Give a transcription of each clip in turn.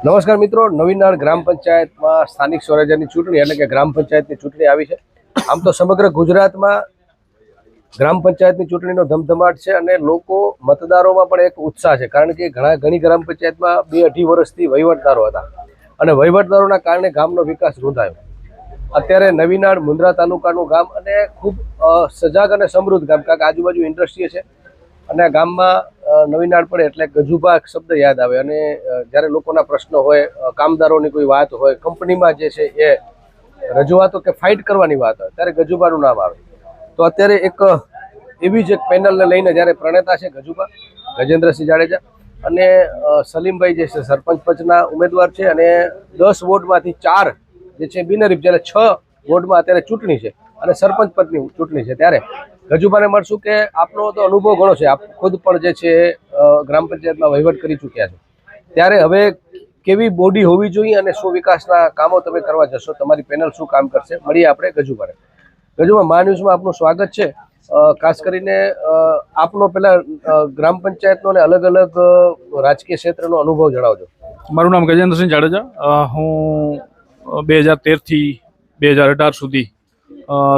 નમસ્કાર મિત્રો, નવીનાળ ગ્રામ પંચાયતમાં સ્થાનિક સ્વરાજ્યની ચૂંટણી એટલે કે ગ્રામ પંચાયતની ચૂંટણી આવી છે। આમ તો સમગ્ર ગુજરાતમાં ગ્રામ પંચાયતની ચૂંટણીનો ધમધમાટ છે અને લોકો મતદારોમાં પણ એક ઉત્સાહ છે, કારણ કે ઘણી ગ્રામ પંચાયતમાં 2-2.5 વર્ષથી વહીવટદારો હતા અને વહીવટદારોના કારણે ગામનો વિકાસ રૂંધાયો। અત્યારે નવીનાળ મુન્દ્રા તાલુકાનું ગામ અને ખૂબ સજાગ અને સમૃદ્ધ ગામ, કારણ કે આજુબાજુ ઇન્ડસ્ટ્રી છે અને ગામમાં નવીનાળ પડે એટલે ગજુભા શબ્દ યાદ આવે અને જ્યારે લોકોના પ્રશ્નો હોય, કામદારોની કોઈ વાત હોય, કંપનીમાં જે છે એ રજૂઆતો કે ફાઇટ કરવાની વાત હોય ત્યારે ગજુભાનું નામ આવે। તો અત્યારે એક એવી જ એક પેનલને લઈને જ્યારે પ્રણેતા છે ગજુભા ગજેન્દ્રસિંહ જાડેજા અને સલીમભાઈ જે છે સરપંચ પદના ઉમેદવાર છે અને 10 વોર્ડમાંથી 4 જે છે બિનહરીફ, જ્યારે 6 વોર્ડમાં અત્યારે ચૂંટણી છે અને સરપંચ પદની ચૂંટણી છે। ત્યારે ગજુભાને મળશું કે આપનો તો અનુભવ ઘણો છે, આપ ખુદ પણ જે છે ગ્રામ પંચાયતમાં વહીવટ કરી ચૂક્યા છો, ત્યારે હવે કેવી બોડી હોવી જોઈએ અને શું વિકાસના કામો તમે કરવા જશો, તમારી પેનલ શું કામ કરશે, મળીએ આપણે ગજુભાને। ગજુભા, મા ન્યૂઝમાં આપનું સ્વાગત છે। ખાસ કરીને આપનો પેલા ગ્રામ પંચાયતનો અને અલગ અલગ રાજકીય ક્ષેત્રનો અનુભવ જણાવજો। મારું નામ ગજેન્દ્રસિંહ જાડેજા। હું 2013 થી 2018 સુધી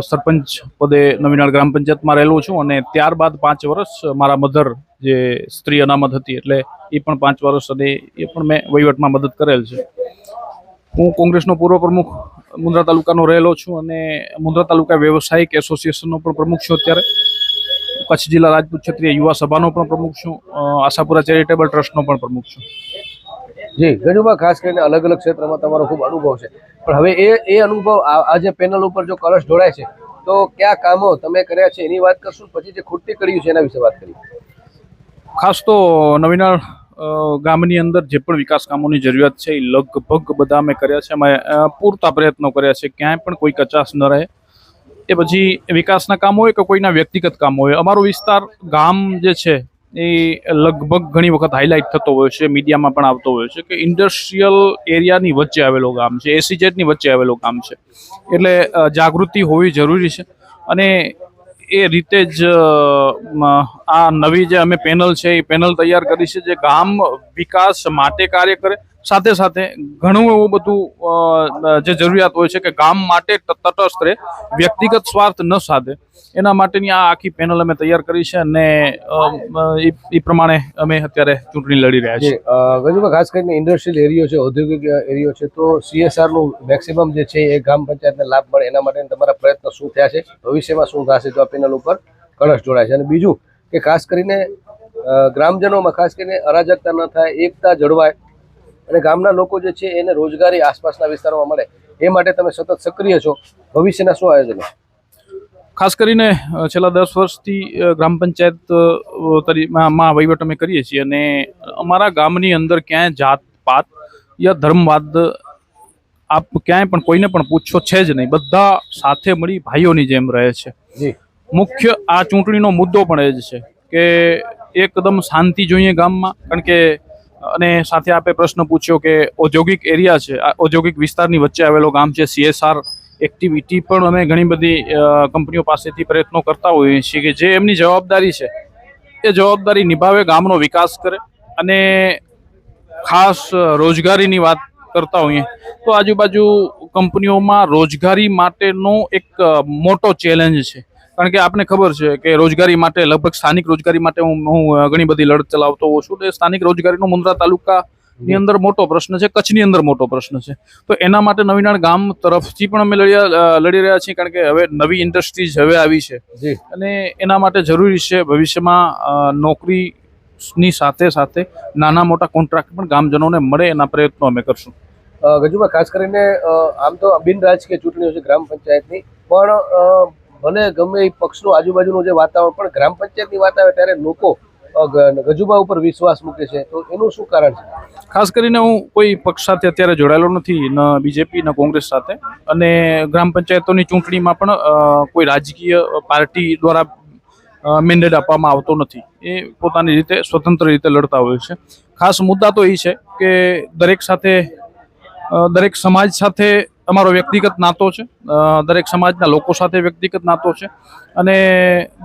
સરપંચ પદે નવીનાળ ગ્રામ પંચાયતમાં રહેલો છું અને ત્યારબાદ 5 વર્ષ મારા મધર જે સ્ત્રી અનામત હતી એટલે એ પણ 5 વર્ષ અને એ પણ મેં વહીવટમાં મદદ કરેલ છે। હું કોંગ્રેસનો પૂર્વ પ્રમુખ મુન્દ્રા તાલુકાનો રહેલો છું અને મુન્દ્રા તાલુકા વ્યવસાયિક એસોસિએશનનો પણ પ્રમુખ છું। અત્યારે કચ્છ જિલ્લા રાજપૂત ક્ષત્રિય યુવા સભાનો પણ પ્રમુખ છું, આશાપુરા ચેરિટેબલ ટ્રસ્ટનો પણ પ્રમુખ છું। જી ગજુભા, ખાસ કરીને અલગ અલગ ક્ષેત્રમાં તમારો ખૂબ અનુભવ છે, પણ હવે એ અનુભવ આજે પેનલ ઉપર જો કળશ ઢોળાય છે તો કયા કામો તમે કર્યા છે એની વાત કરશું, પછી જે ખૂટતી કડીયું છે એના વિશે વાત કરીએ। ખાસ તો નવીનાળ ગામની અંદર જે પણ વિકાસ કામોની જરૂરિયાત છે એ લગભગ બધા અમે કર્યા છે। અમે પૂરતા પ્રયત્નો કર્યા છે, ક્યાંય પણ કોઈ કચાશ ન રહે। એ પછી વિકાસના કામ હોય કે કોઈના વ્યક્તિગત કામ હોય, અમારો વિસ્તાર ગામ જે છે એ લગભગ ઘણી વખત હાઇલાઇટ થતો હોય છે, મીડિયામાં પણ આવતો હોય છે કે ઇન્ડસ્ટ્રીયલ એરિયાની વચ્ચે આવેલો ગામ છે, એસીઝેડની વચ્ચે આવેલો ગામ છે, એટલે જાગૃતિ હોવી જરૂરી છે। અને એ રીતે જ આ નવી જે અમે પેનલ છે એ પેનલ તૈયાર કરી છે જે ગામ વિકાસ માટે કાર્ય કરે, સાથે સાથે ઘણું એવું બધું જે જરૂરિયાત હોય છે કે ગામ માટે તટસ્થ રહે, વ્યક્તિગત સ્વાર્થ ન સાધે, એના માટેની આ આખી પેનલ અમે તૈયાર કરી છે અને એ પ્રમાણે અમે અત્યારે ચૂંટણી લડી રહ્યા છીએ। ગજુભા, ખાસ કરીને ઇન્ડસ્ટ્રીયલ એરિયો છે, ઔદ્યોગિક એરિયો છે, તો CSRનું મેક્સિમમ જે છે એ ગ્રામ પંચાયતને લાભ મળે એના માટે તમારા પ્રયત્નો શું થયા છે, ભવિષ્યમાં શું થશે તો આ પેનલ ઉપર કળશ જોડાય છે? અને બીજું કે ખાસ કરીને ગ્રામજનોમાં ખાસ કરીને અરાજકતા ન થાય, એકતા જળવાય અને ગામના લોકો જે છે એને રોજગારી આસપાસના વિસ્તારોમાં મળે એ માટે તમે સતત સક્રિય છો, ભવિષ્યના શું આયોજનો? ખાસ કરીને છેલ્લા 10 વર્ષથી ગ્રામ પંચાયતમાં વહીવટ અમે કરીએ છીએ અને અમારા ગામની અંદર ક્યાંય જાત પાત યા ધર્મવાદ આપ ક્યાંય પણ કોઈને પણ પૂછો છે જ નહીં, બધા સાથે મળી ભાઈઓની જેમ રહે છે। જી, મુખ્ય આ ચૂંટણીનો મુદ્દો પણ એ જ છે કે એકદમ શાંતિ જોઈએ ગામમાં, કારણ કે અને સાથે આપે પ્રશ્ન પૂછ્યો કે ઔદ્યોગિક એરિયા છે, આ ઔદ્યોગિક વિસ્તારની વચ્ચે આવેલો ગામ છે, CSR એક્ટિવિટી પણ અમે ઘણી બધી કંપનીઓ પાસેથી પ્રયત્નો કરતા હોઈએ છીએ કે જે એમની જવાબદારી છે એ જવાબદારી નિભાવે, ગામનો વિકાસ કરે અને ખાસ રોજગારીની વાત કરતા હોઈએ તો આજુબાજુ કંપનીઓમાં રોજગારી માટેનો એક મોટો ચેલેન્જ છે, કારણ કે આપને ખબર છે કે રોજગારી માટે લગભગ સ્થાનિક રોજગારી માટે હું ઘણી બધી લડત ચલાવતો હોઉં છું। એટલે સ્થાનિક રોજગારીનો મુન્દ્રા તાલુકાની અંદર મોટો પ્રશ્ન છે, કચ્છની અંદર મોટો પ્રશ્ન છે, તો એના માટે નવીનાળ ગામ તરફથી પણ અમે લડી રહ્યા છીએ, કારણ કે હવે નવી ઇન્ડસ્ટ્રીઝ હવે આવી છે અને એના માટે જરૂરી છે ભવિષ્યમાં નોકરીની સાથે સાથે નાના મોટા કોન્ટ્રાક્ટ પણ ગામજનોને મળે, એના પ્રયત્નો અમે કરશું। ગજુભા, ખાસ કરીને આમ તો બિન રાજકીય ચૂંટણીઓ છે ગ્રામ પંચાયતની, પણ ભલે ગમે એ પક્ષનું આજુબાજુનું જે વાતાવરણ, પણ ગ્રામ પંચાયતની વાત આવે ત્યારે લોકો ગજુભા ઉપર વિશ્વાસ મૂકે છે, તો એનું શું કારણ છે? ખાસ કરીને હું કોઈ પક્ષ સાથે અત્યારે જોડાયેલો નથી, ન બીજેપી ન કોંગ્રેસ સાથે, અને ગ્રામ પંચાયતોની ચૂંટણીમાં પણ કોઈ રાજકીય પાર્ટી દ્વારા મેન્ડેટ આપવામાં આવતો નથી, એ પોતાની રીતે સ્વતંત્ર રીતે લડતા હોય છે। ખાસ મુદ્દા તો એ છે કે દરેક સમાજ સાથે અમારો વ્યક્તિગત નાતો છે, દરેક સમાજના લોકો સાથે વ્યક્તિગત નાતો છે અને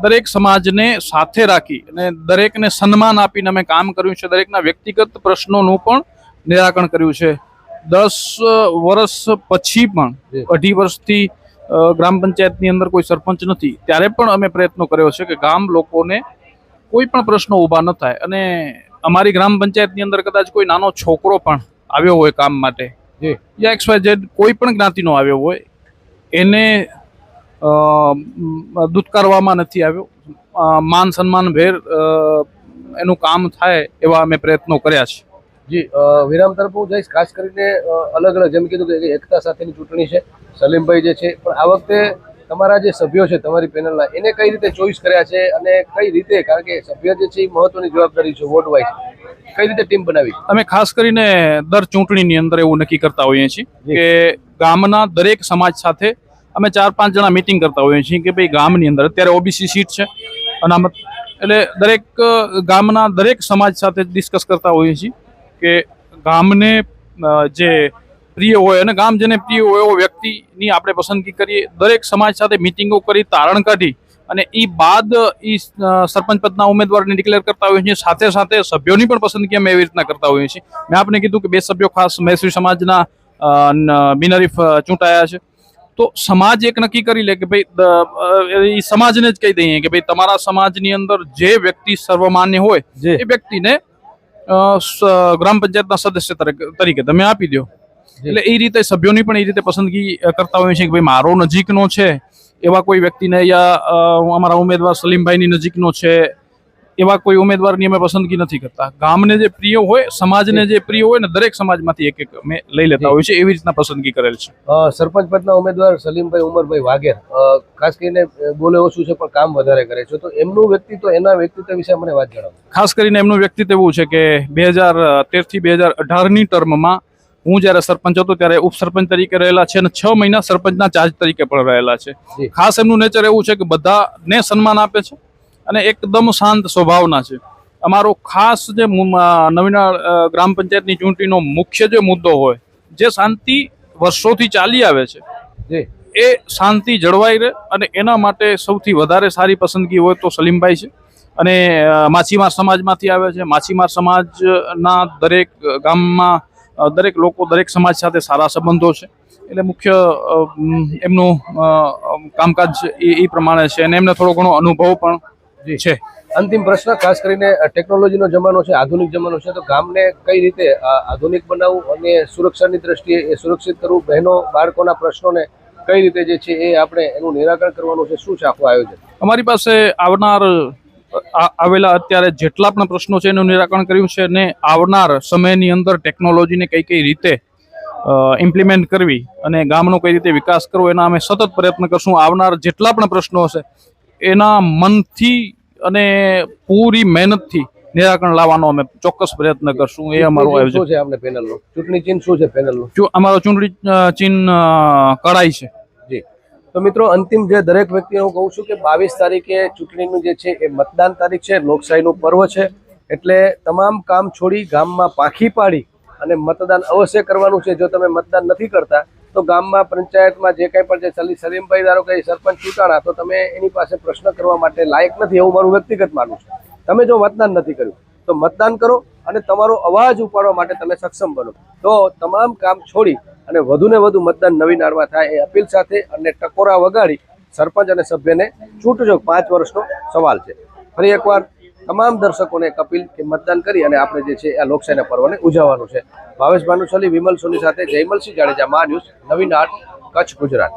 દરેક સમાજને સાથે રાખી અને દરેકને સન્માન આપીને અમે કામ કર્યું છે। દરેકના વ્યક્તિગત પ્રશ્નોનું પણ નિરાકરણ કર્યું છે. 10 વર્ષ પછી પણ, 2.5 વર્ષથી ગ્રામ પંચાયતની અંદર કોઈ સરપંચ નથી, ત્યારે પણ અમે પ્રયત્નો કર્યો છે કે ગામ લોકોને કોઈ પણ પ્રશ્નો ઊભા ન થાય. અને અમારી ગ્રામ પંચાયતની અંદર કદાચ કોઈ નાનો છોકરો પણ આવ્યો હોય કામ માટે, યા XYZ કોઈ પણ જ્ઞાતિનો આવ્યો હોય, એને દૂતકારવામાં નથી આવ્યો. માન સન્માન ભેર એનું કામ થાય એવા અમે પ્રયત્નો કર્યા છે. જી, વિરામ તરફ હું જઈશ. ખાસ કરીને અલગ અલગ, જેમ કીધું કે એકતા સાથેની ચૂંટણી છે, સલીમભાઈ જે છે, પણ આ વખતે તમારા જે સભ્યો છે તમારી પેનલના, એને કઈ રીતે ચોઈસ કર્યા છે અને કઈ રીતે, કારણ કે સભ્ય જે છે એ મહત્વની જવાબદારી છે વોર્ડ વાઇઝ, કઈ રીતે ટીમ બનાવી? અમે ખાસ કરીને દર ચૂંટણીની અંદર એવું નક્કી કરતા હોઈએ છીએ કે ગામના દરેક સમાજ સાથે અમે 4-5 જણા મીટિંગ કરતા હોઈએ છીએ કે ભાઈ ગામની અંદર અત્યારે OBC સીટ છે, અનામત, એટલે દરેક ગામના દરેક સમાજ સાથે ડિસ્કસ કરતા હોઈએ છીએ કે ગામને જે પ્રિય હોય અને ગામ જેને પ્રિય હોય એવો વ્યક્તિની આપણે પસંદગી કરીએ. દરેક સમાજ સાથે મિટિંગો કરી તારણ કાઢી અને એ બાદ સરપંચ પદના ઉમેદવારને ડિક્લેર કરતા હોઈએ છીએ. સાથે સાથે સભ્યોની પણ પસંદગી અમે એવી રીતના કરતા હોઈએ છીએ. મેં આપને કીધું કે 2 સભ્યો ખાસ મહેસૂરી સમાજના બિનહરીફ ચૂંટાયા છે, તો સમાજ એક નક્કી કરી લે કે ભાઈ એ સમાજને જ કહી દઈએ કે ભાઈ તમારા સમાજની અંદર જે વ્યક્તિ સર્વમાન્ય હોય એ વ્યક્તિને ગ્રામ પંચાયતના સદસ્ય તરીકે તમે આપી દો. એટલે એ રીતે સભ્યોની પણ એ રીતે પસંદગી કરતા હોઈએ છીએ કે ભાઈ મારો નજીકનો છે એવા કોઈ વ્યક્તિને, યા અમારા ઉમેદવાર સલીમભાઈની નજીકનો છે એવા કોઈ ઉમેદવારની અમે પસંદગી નથી કરતા. ગામને જે પ્રિય હોય, સમાજને જે પ્રિય હોય ને, દરેક સમાજમાંથી એક અમે લઈ લેતા હોય છે, એવી રીતના પસંદગી કરેલ છે. સરપંચ પદના ઉમેદવાર સલીમભાઈ ઉમરભાઈ વાઘેર ખાસ કરીને બોલે ઓછું છે પણ કામ વધારે કરે છે, તો એમનું વ્યક્તિત્વ, એના વ્યક્તિત્વ વિશે મને વાત જણાવો. ખાસ કરીને એમનું વ્યક્તિત્વ એવું છે કે 2013 થી 2018ની ટર્મમાં હું જ્યારે સરપંચ હતો ત્યારે ઉપસરપંચ તરીકે રહેલા છે અને 6 મહિના સરપંચના ચાર્જ તરીકે પણ રહેલા છે. ખાસ એમનું નેચર એવું છે કે બધાને સન્માન આપે છે અને એકદમ શાંત સ્વભાવના છે. અમારો ખાસ જે નવીનાળ ગ્રામ પંચાયતની ચૂંટણીનો મુખ્ય જે મુદ્દો હોય, જે શાંતિ વર્ષોથી ચાલી આવે છે, એ શાંતિ જળવાઈ રહે અને એના માટે સૌથી વધારે સારી પસંદગી હોય તો સલીમભાઈ છે. અને માછીમાર સમાજમાંથી આવે છે. માછીમાર સમાજના દરેક ગામમાં દરેક લોકો, દરેક સમાજ સાથે સારા સંબંધો છે, એટલે મુખ્ય એમનું કામકાજ એ પ્રમાણે છે અને એમને થોડો ઘણો અનુભવ પણ છે. અંતિમ પ્રશ્ન, ખાસ કરીને ટેકનોલોજીનો જમાનો છે, આધુનિક જમાનો છે, તો ગામને કઈ રીતે આધુનિક બનાવવું અને સુરક્ષાની દ્રષ્ટિએ એ સુરક્ષિત કરવું, બહેનો બાળકોના પ્રશ્નોને કઈ રીતે જે છે એ આપણે એનું નિરાકરણ કરવાનું છે, શું છે આખું આયોજન? અમારી પાસે આવેલા અત્યારે જેટલા પણ પ્રશ્નો છે એનું નિરાકરણ કર્યું છે અને આવનાર સમયની અંદર ટેકનોલોજીને કઈ રીતે ઇમ્પ્લિમેન્ટ કરવી અને ગામનો કઈ રીતે વિકાસ કરવો, એના અમે સતત પ્રયત્ન કરશું. આવનાર જેટલા પણ પ્રશ્નો હશે એના મનથી અને પૂરી મહેનતથી નિરાકરણ લાવવાનો અમે ચોક્કસ પ્રયત્ન કરશું. એ અમારું આયોજન શું છે. આપણે પેનલનું ચૂંટણી ચિહ્ન શું છે? પેનલનું અમારો ચૂંટણી ચિહ્ન કડાઈ છે. જી, તો મિત્રો, અંતિમ જે દરેક વ્યક્તિને હું કહું છું કે 22 તારીખે ચૂંટણીનું જે છે એ મતદાન તારીખ છે, લોકશાહીનું પર્વ છે, એટલે તમામ કામ છોડી ગામમાં પાંખી પાડી અને મતદાન અવશ્ય કરવાનું છે. જો તમે મતદાન નથી કરતા તો ગામમાં પંચાયતમાં જે કંઈ પણ છે, સલીમભાઈ ધારો કે સરપંચ ચૂંટાણા, તો તમે એની પાસે પ્રશ્ન કરવા માટે લાયક નથી, એવું મારું વ્યક્તિગત માનવું છે. તમે જો મતદાન નથી કર્યું તો મતદાન કરો અને તમારો અવાજ ઉપાડવા માટે તમે સક્ષમ બનો. તો તમામ કામ છોડી અને વધુને વધુ મતદાન નવીનાળમાં થાય એ અપીલ સાથે અને ટકોરા વગાડી સરપંચ અને સભ્યને ચૂંટજો. 5 વર્ષનો સવાલ છે. ફરી એકવાર તમામ દર્શકોને એક અપીલ કે મતદાન કરી અને આપણે જે છે આ લોકશાહીના પર્વને ઉજવવાનું છે. ભાવેશ ભાનુશાલી, વિમલ સોની સાથે જયમલસિંહ જાડેજા, મા ન્યૂઝ, નવીનાળ, કચ્છ, ગુજરાત.